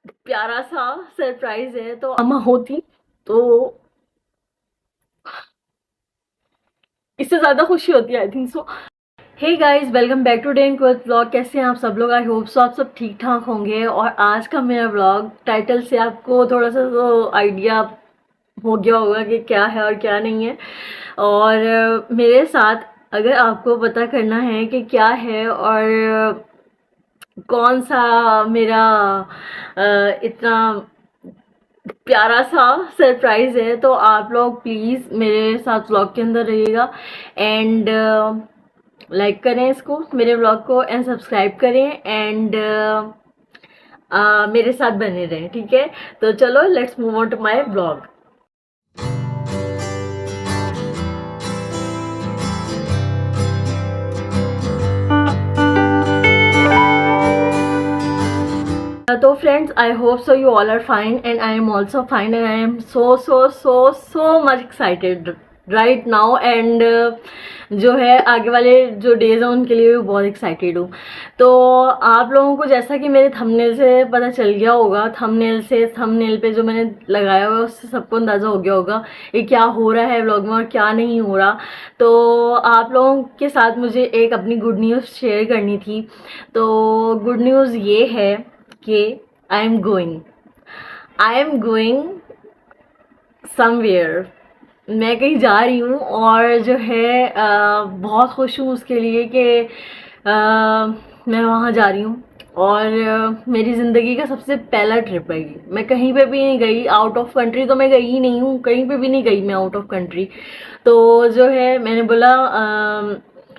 प्यारा सा सरप्राइज है। तो अम्मा होती तो इससे ज्यादा खुशी होती है, I think so. Hey guys, welcome back to day in क्विथ व्लॉग। कैसे हैं आप सब लोग? आई होप सो आप सब ठीक ठाक होंगे। और आज का मेरा व्लॉग टाइटल से आपको थोड़ा सा तो आइडिया हो गया होगा कि क्या है और क्या नहीं है। और मेरे साथ अगर आपको पता करना है कि क्या है और कौन सा मेरा इतना प्यारा सा सरप्राइज है, तो आप लोग प्लीज मेरे साथ व्लॉग के अंदर रहिएगा एंड लाइक करें इसको, मेरे व्लॉग को, एंड सब्सक्राइब करें एंड मेरे साथ बने रहें, ठीक है? तो चलो let's move on to my vlog. तो friends, I hope so you all are fine and I am also fine and I am so much excited right now. And जो है आगे वाले जो डेज हैं उनके लिए भी बहुत एक्साइटेड हूँ। तो आप लोगों को जैसा कि मेरे थंबनेल से पता चल गया होगा, थंबनेल पे जो मैंने लगाया हुआ है उससे सबको अंदाज़ा हो गया होगा ये क्या हो रहा है व्लॉग में और क्या नहीं हो रहा। तो आप लोगों के साथ मुझे एक अपनी गुड न्यूज़ शेयर करनी थी। तो गुड न्यूज़ ये है कि आई एम गोइंग समवेयर। मैं कहीं जा रही हूँ और जो है बहुत खुश हूँ उसके लिए कि मैं वहाँ जा रही हूँ। और मेरी ज़िंदगी का सबसे पहला ट्रिप है ये। मैं कहीं पे भी नहीं गई आउट ऑफ कंट्री, तो मैं गई ही नहीं हूँ, कहीं पे भी नहीं गई मैं आउट ऑफ कंट्री। तो जो है मैंने बोला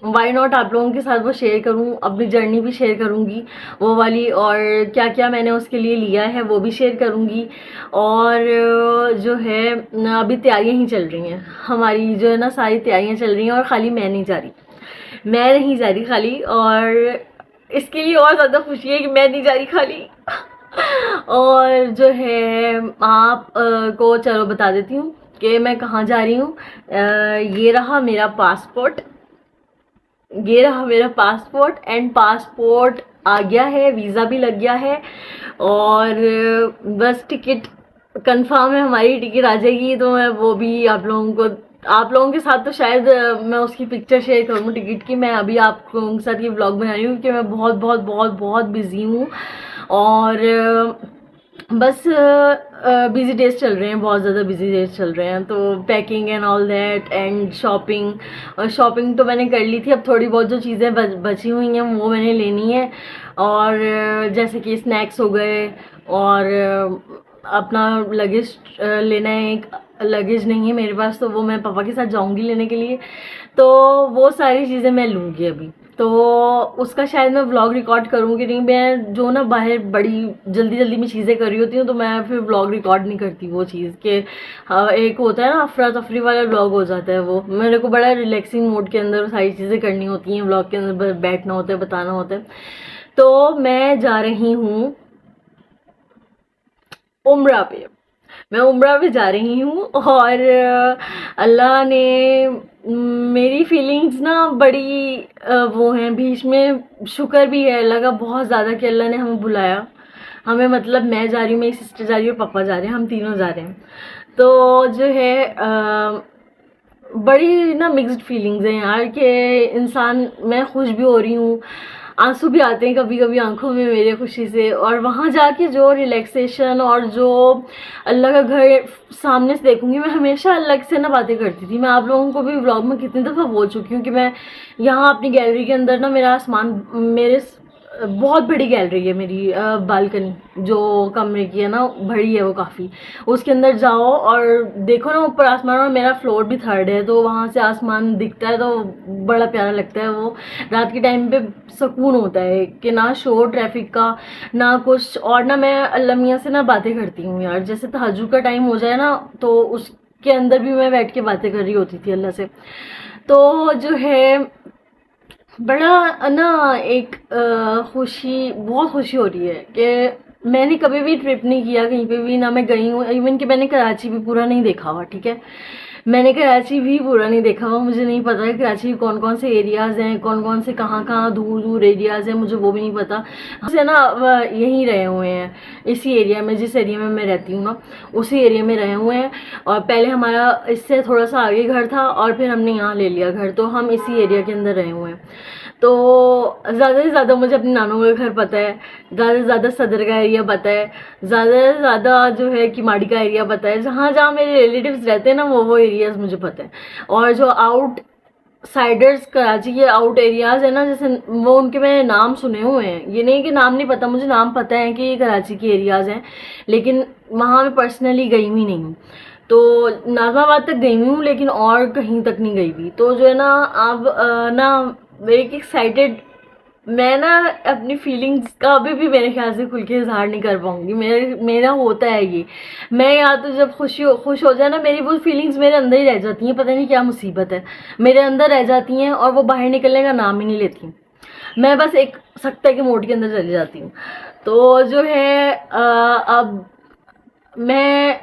वाई नॉट आप लोगों के साथ वो शेयर करूँ, अपनी जर्नी भी शेयर करूँगी वो वाली, और क्या क्या मैंने उसके लिए लिया है वो भी शेयर करूँगी। और जो है अभी तैयारियां ही चल रही हैं हमारी, जो है ना सारी तैयारियां चल रही हैं और खाली मैं नहीं जा रही खाली। और इसके लिए और ज़्यादा खुशी है कि मैं नहीं जा रही खाली। और जो है आप को चलो बता देती हूँ कि मैं कहाँ जा रही हूँ। ये रहा मेरा पासपोर्ट, एंड पासपोर्ट आ गया है, वीज़ा भी लग गया है और बस टिकट कंफर्म है, हमारी टिकट आ जाएगी। तो मैं वो भी आप लोगों के साथ तो शायद मैं उसकी पिक्चर शेयर करूँ टिकट की। मैं अभी आप लोगों के साथ ये व्लॉग बना रही हूँ क्योंकि मैं बहुत बहुत बहुत बहुत बिजी हूँ। और बस बिजी डेज चल रहे हैं, बहुत ज़्यादा बिजी डेज चल रहे हैं। तो packing and all that and shopping, और शॉपिंग तो मैंने कर ली थी, अब थोड़ी बहुत जो चीज़ें बची हुई हैं वो मैंने लेनी है। और जैसे कि स्नैक्स हो गए और अपना लगेज लेना है। एक लगेज नहीं है मेरे पास, तो वो मैं पापा के साथ जाऊंगी लेने के लिए। तो वो सारी चीज़ें मैं लूँगी अभी। तो उसका शायद मैं व्लॉग रिकॉर्ड करूँगी नहीं, मैं जो ना बाहर बड़ी जल्दी जल्दी में चीज़ें कर रही होती हूँ तो मैं फिर व्लॉग रिकॉर्ड नहीं करती वो चीज़ के। हाँ, एक होता है ना अफरा तफरी वाला व्लॉग हो जाता है वो। मेरे को बड़ा रिलैक्सिंग मोड के अंदर सारी चीज़ें करनी होती हैं, व्लॉग के अंदर बैठना होता है, बताना होता है। तो मैं जा रही हूँ उम्रा पे, मैं उम्रा पे जा रही हूँ। और अल्लाह ने मेरी फीलिंग्स ना बड़ी वो हैं बीच में। शुक्र भी है अल्लाह का बहुत ज़्यादा कि अल्लाह ने हमें बुलाया। हमें मतलब मैं जा रही हूँ, मेरी सिस्टर जा रही है, पापा जा रहे हैं, हम तीनों जा रहे हैं। तो जो है बड़ी ना मिक्स्ड फीलिंग्स हैं यार कि इंसान, मैं खुश भी हो रही हूँ, आंसू भी आते हैं कभी कभी आंखों में मेरे खुशी से। और वहाँ जाके जो रिलैक्सेशन और जो अल्लाह का घर सामने से देखूंगी। मैं हमेशा अल्लाह से ना बातें करती थी, मैं आप लोगों को भी व्लॉग में कितनी दफ़ा बोल चुकी हूँ कि मैं यहाँ अपनी गैलरी के अंदर ना, मेरा आसमान, मेरे बहुत बड़ी गैलरी है मेरी, बालकनी जो कमरे की है ना बड़ी है वो काफ़ी। उसके अंदर जाओ और देखो ना ऊपर आसमान, और मेरा फ्लोर भी थर्ड है तो वहाँ से आसमान दिखता है तो बड़ा प्यारा लगता है वो। रात के टाइम पे सुकून होता है कि ना शोर ट्रैफिक का ना कुछ। और ना मैं अल्लाह मियाँ से ना बातें करती हूँ यार, जैसे तहज्जुद का टाइम हो जाए ना तो उसके अंदर भी मैं बैठ के बातें कर रही होती थी अल्लाह से। तो जो है बड़ा ना एक खुशी, बहुत खुशी हो रही है कि मैंने कभी भी ट्रिप नहीं किया कहीं पे भी, ना मैं गई हूँ, इवन कि मैंने कराची भी पूरा नहीं देखा हुआ, ठीक है? मैंने कराची भी पूरा नहीं देखा हुआ, मुझे नहीं पता है कराची के कौन कौन से एरियाज़ हैं, कौन कौन से कहाँ कहाँ दूर दूर एरियाज़ हैं, मुझे वो भी नहीं पता। से ना यहीं रहे हुए हैं, इसी एरिया में, जिस एरिया में मैं रहती हूँ ना उसी एरिया में रहे हुए हैं। और पहले हमारा इससे थोड़ा सा आगे घर था और फिर हमने यहाँ ले लिया घर, तो हम इसी एरिया के अंदर रहे हुए हैं। तो ज़्यादा से ज़्यादा मुझे अपने नानों का घर पता है, ज़्यादा से ज़्यादा सदर का एरिया पता है, ज़्यादा से ज़्यादा जो है किमाड़ी का एरिया पता है, जहाँ जहाँ मेरे रिलेटिव्स रहते हैं ना वो एरियाज़ मुझे पता है। और जो आउट साइडर्स कराची के आउट एरियाज़ है ना, जैसे वो उनके मैंने नाम सुने हुए हैं, ये नहीं कि नाम नहीं पता, मुझे नाम पता है कि ये कराची के एरियाज़ हैं, लेकिन वहाँ मैं पर्सनली गई हुई नहीं हूँ। तो नाज़माबाद तक गई हुई हूँ लेकिन और कहीं तक नहीं गई हुई। तो जो है ना अब ना एक एक्साइटेड, मैं ना अपनी फीलिंग्स का अभी भी मेरे ख्याल से खुल के इजहार नहीं कर पाऊंगी। मेरा होता है ये, मैं या तो जब खुश हो जाए ना, मेरी वो फीलिंग्स मेरे अंदर ही रह जाती हैं, पता नहीं क्या मुसीबत है, मेरे अंदर रह जाती हैं और वो बाहर निकलने का नाम ही नहीं लेती। मैं बस एक सख्ते के मोड के अंदर चली जाती हूँ। तो जो है अब मैं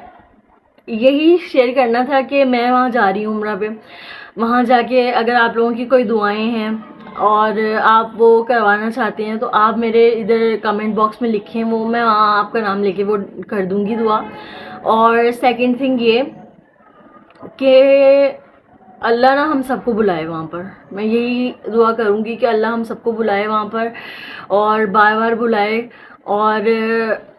यही शेयर करना था कि मैं वहाँ जा रही हूँ उम्रा पे। वहाँ जाके अगर आप लोगों की कोई दुआएं हैं और आप वो करवाना चाहते हैं तो आप मेरे इधर कमेंट बॉक्स में लिखें, वो मैं वहाँ आपका नाम लेके वो कर दूँगी दुआ। और सेकंड थिंग ये कि अल्लाह ना हम सबको बुलाए वहाँ पर, मैं यही दुआ करूँगी कि अल्लाह हम सबको बुलाए वहाँ पर और बार बार बुलाए। और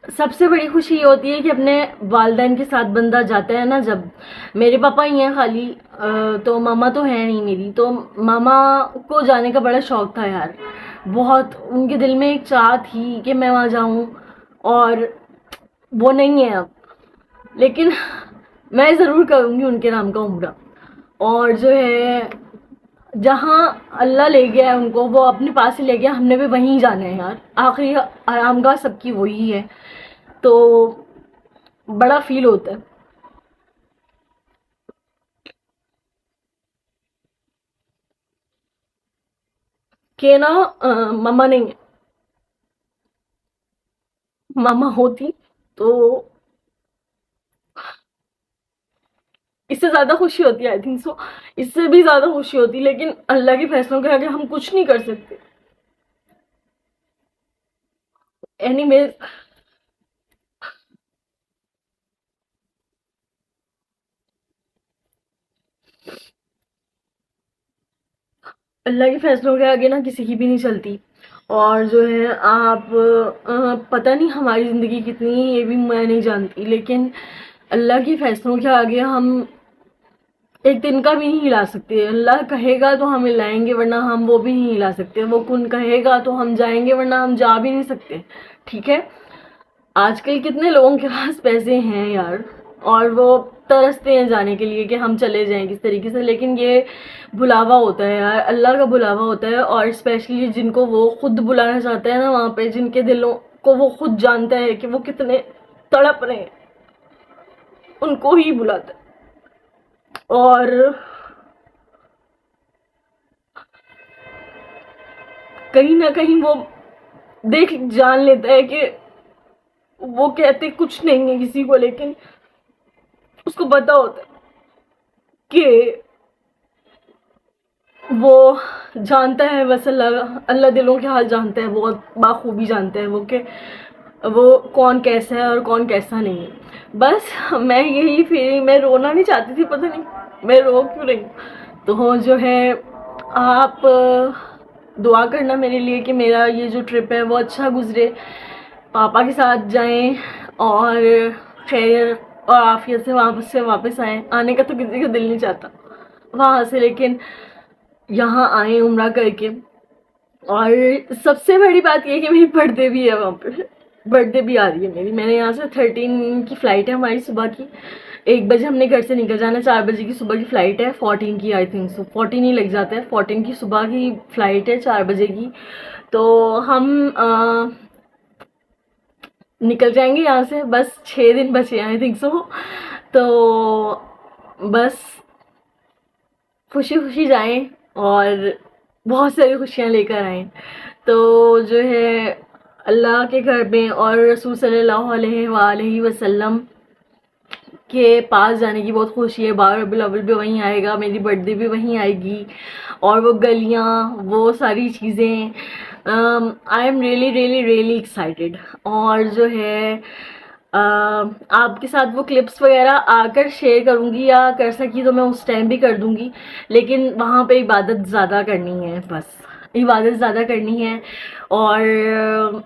सबसे बड़ी खुशी ये होती है कि अपने वालिदैन के साथ बंदा जाता है ना, जब मेरे पापा ही हैं खाली, तो मामा तो है नहीं मेरी, तो मामा को जाने का बड़ा शौक था यार, बहुत उनके दिल में एक चाह थी कि मैं वहाँ जाऊँ, और वो नहीं है अब, लेकिन मैं ज़रूर करूँगी उनके नाम का उम्रा। और जो है जहाँ अल्लाह ले गया है उनको, वो अपने पास ही ले गया, हमने भी वहीं जाना है यार, आखिरी आरामगाह सबकी वही है, तो बड़ा फील होता है कि ना मामा नहीं है, मामा होती तो इससे ज्यादा खुशी होती है, आई थिंक सो, इससे भी ज्यादा खुशी होती, लेकिन अल्लाह के फैसलों के आगे हम कुछ नहीं कर सकते। एनीवेज, अल्लाह के फैसलों के आगे ना किसी की भी नहीं चलती। और जो है आप पता नहीं हमारी ज़िंदगी कितनी है ये भी मैं नहीं जानती, लेकिन अल्लाह के फैसलों के आगे हम एक दिन का भी नहीं हिला सकते। अल्लाह कहेगा तो हम हिलाएंगे, वरना हम वो भी नहीं हिला सकते। वो कुन कहेगा तो हम जाएंगे, वरना हम जा भी नहीं सकते। ठीक है, आजकल कितने लोगों के पास पैसे हैं यार, और वो तरसते हैं जाने के लिए कि हम चले जाएं किस तरीके से, लेकिन ये बुलावा होता है यार, अल्लाह का बुलावा होता है। और स्पेशली जिनको वो खुद बुलाना चाहता है ना वहाँ पे, जिनके दिलों को वो खुद जानता है कि वो कितने तड़प रहे हैं, उनको ही बुलाता है। और कहीं ना कहीं वो देख जान लेता है कि वो कहते कुछ नहीं है किसी को, लेकिन उसको पता होता है कि वो जानता है, बस अल्लाह अल्लाह दिलों के हाल जानता है, बहुत बाखूबी जानता है वो कि वो कौन कैसा है और कौन कैसा नहीं है। बस मैं यही फीलिंग, मैं रोना नहीं चाहती थी, पता नहीं मैं रो क्यों रही हूँ। तो जो है आप दुआ करना मेरे लिए कि मेरा ये जो ट्रिप है वो अच्छा गुजरे, पापा के साथ जाएं और खैर और आफियत से वापस आएं। आने का तो किसी का दिल नहीं चाहता वहाँ से, लेकिन यहाँ आए उम्रा करके। और सबसे बड़ी बात ये है कि मेरी बर्थडे भी है वहाँ पे, बर्थडे भी आ रही है मेरी। मैंने यहाँ से 13 की फ़्लाइट है हमारी सुबह की, 1 बजे हमने घर से निकल जाना, 4 बजे की सुबह की फ़्लाइट है, 14 की आई थिंक सो, 14 ही लग जाता है, 14 की सुबह की फ़्लाइट है 4 बजे की। तो हम निकल जाएंगे यहाँ से, बस 6 दिन बचे हैं आई थिंक सो। तो बस खुशी खुशी जाएं और बहुत सारी खुशियाँ लेकर आएं। तो जो है अल्लाह के घर में और रसूल सल्लल्लाहु अलैहि वसल्लम के पास जाने की बहुत खुशी है। 12 रबीउल अव्वल भी वहीं आएगा, मेरी बर्थडे भी वहीं आएगी, और वो गलियाँ, वो सारी चीज़ें, I am really really really excited. और जो है आपके साथ वो क्लिप्स वगैरह आकर शेयर करूँगी, या कर सकी तो मैं उस टाइम भी कर दूँगी, लेकिन वहाँ पे इबादत ज़्यादा करनी है, बस इबादत ज़्यादा करनी है। और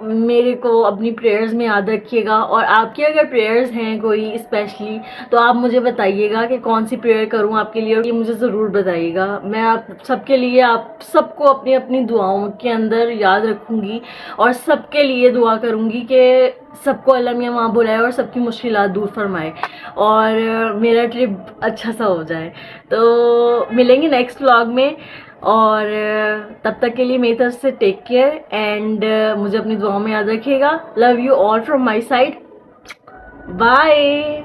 मेरे को अपनी प्रेयर्स में याद रखिएगा, और आपकी अगर प्रेयर्स हैं कोई स्पेशली तो आप मुझे बताइएगा कि कौन सी प्रेयर करूं आपके लिए, और ये मुझे ज़रूर बताइएगा। मैं आप सबके लिए, आप सबको अपनी अपनी दुआओं के अंदर याद रखूंगी, और सबके लिए दुआ करूंगी कि सबको अल्लाह मियां वहाँ बुलाए और सबकी मुश्किलात दूर फरमाए, और मेरा ट्रिप अच्छा सा हो जाए। तो मिलेंगे नेक्स्ट व्लॉग में, और तब तक के लिए मेरी तरफ से टेक केयर, एंड मुझे अपनी दुआओं में याद रखिएगा। Love you all from my side, bye.